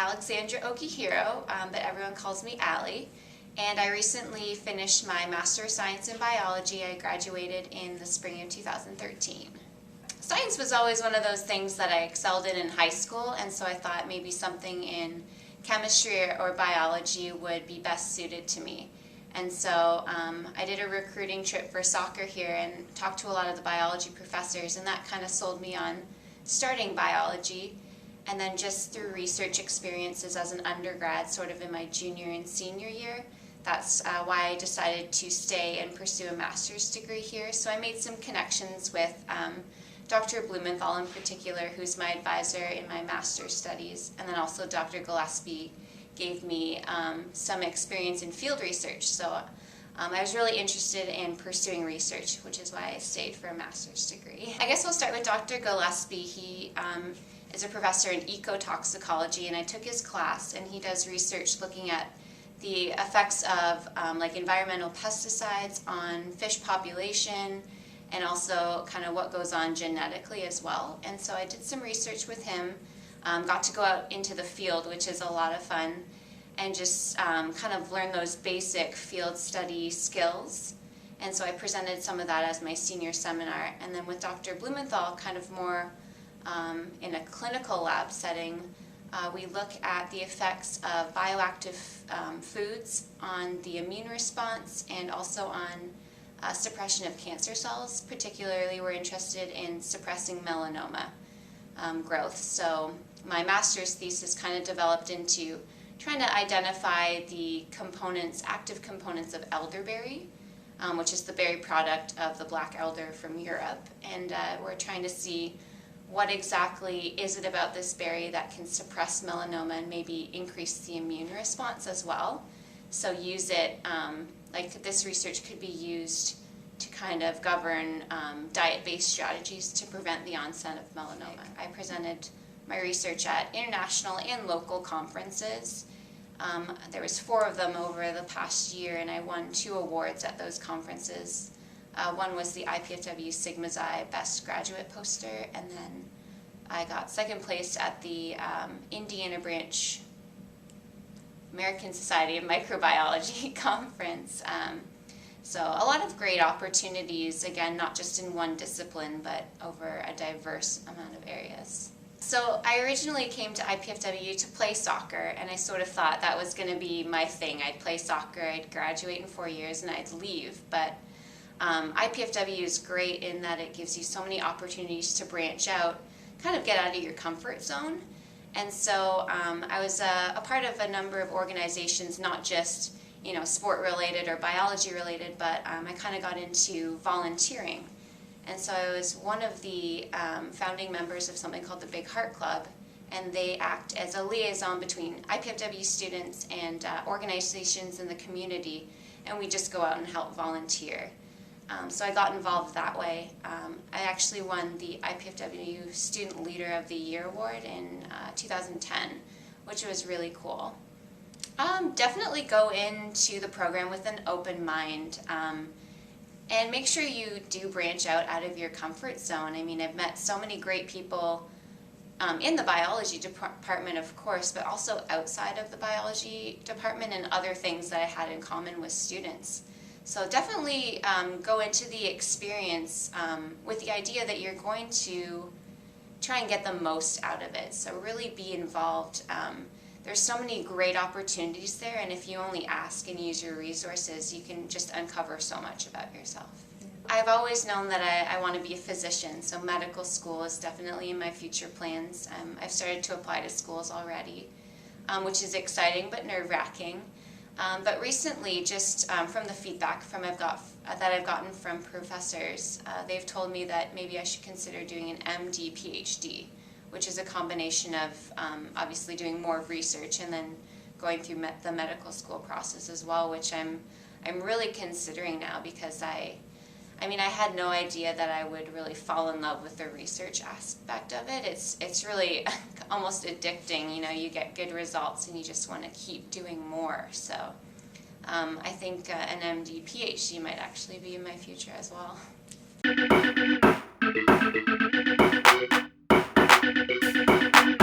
Alexandra Okihiro, but everyone calls me Allie. And I recently finished my Master of Science in Biology. I graduated in the spring of 2013. Science was always one of those things that I excelled in high school, and so I thought maybe something in chemistry or biology would be best suited to me. And so I did a recruiting trip for soccer here and talked to a lot of the biology professors, and that kind of sold me on starting biology. And then just through research experiences as an undergrad, sort of in my junior and senior year, that's why I decided to stay and pursue a master's degree here. So I made some connections with Dr. Blumenthal in particular, who's my advisor in my master's studies, and then also Dr. Gillespie gave me some experience in field research. So I was really interested in pursuing research, which is why I stayed for a master's degree. I guess we'll start with Dr. Gillespie. He is a professor in ecotoxicology, and I took his class, and he does research looking at the effects of like environmental pesticides on fish population, and also kind of what goes on genetically as well. And so I did some research with him, got to go out into the field, which is a lot of fun, and just kind of learn those basic field study skills. And so I presented some of that as my senior seminar. And then with Dr. Blumenthal, kind of more in a clinical lab setting, we look at the effects of bioactive foods on the immune response and also on suppression of cancer cells. Particularly, we're interested in suppressing melanoma growth. So my master's thesis kind of developed into trying to identify the components, active components of elderberry, which is the berry product of the black elder from Europe. And we're trying to see what exactly is it about this berry that can suppress melanoma and maybe increase the immune response as well. So use it, like this research could be used to kind of govern diet-based strategies to prevent the onset of melanoma. I presented my research at international and local conferences. There was 4 of them over the past year, and I won 2 awards at those conferences. One was the IPFW Sigma Xi Best Graduate Poster, and then I got 2nd place at the Indiana Branch American Society of Microbiology conference. So a lot of great opportunities, again, not just in one discipline, but over a diverse amount of areas. So I originally came to IPFW to play soccer, and I sort of thought that was going to be my thing. I'd play soccer, I'd graduate in 4 years, and I'd leave. But IPFW is great in that it gives you so many opportunities to branch out, kind of get out of your comfort zone. And so I was a part of a number of organizations, not just sport related or biology related, but I kind of got into volunteering. And so I was one of the founding members of something called the Big Heart Club, and they act as a liaison between IPFW students and organizations in the community, and we just go out and help volunteer. So I got involved that way. I actually won the IPFW Student Leader of the Year Award in 2010, which was really cool. Definitely go into the program with an open mind, and make sure you do branch out of your comfort zone. I mean, I've met so many great people in the biology department, of course, but also outside of the biology department and other things that I had in common with students. So definitely go into the experience with the idea that you're going to try and get the most out of it. So really be involved. There's so many great opportunities there, and if you only ask and use your resources, you can just uncover so much about yourself. I've always known that I want to be a physician, so medical school is definitely in my future plans. I've started to apply to schools already, which is exciting but nerve-wracking. But recently, just from the feedback that I've gotten from professors, they've told me that maybe I should consider doing an MD PhD, which is a combination of obviously doing more research and then going through the medical school process as well, which I'm really considering now, because I had no idea that I would really fall in love with the research aspect of it. It's really almost addicting. You get good results and you just want to keep doing more. So I think an MD PhD might actually be in my future as well.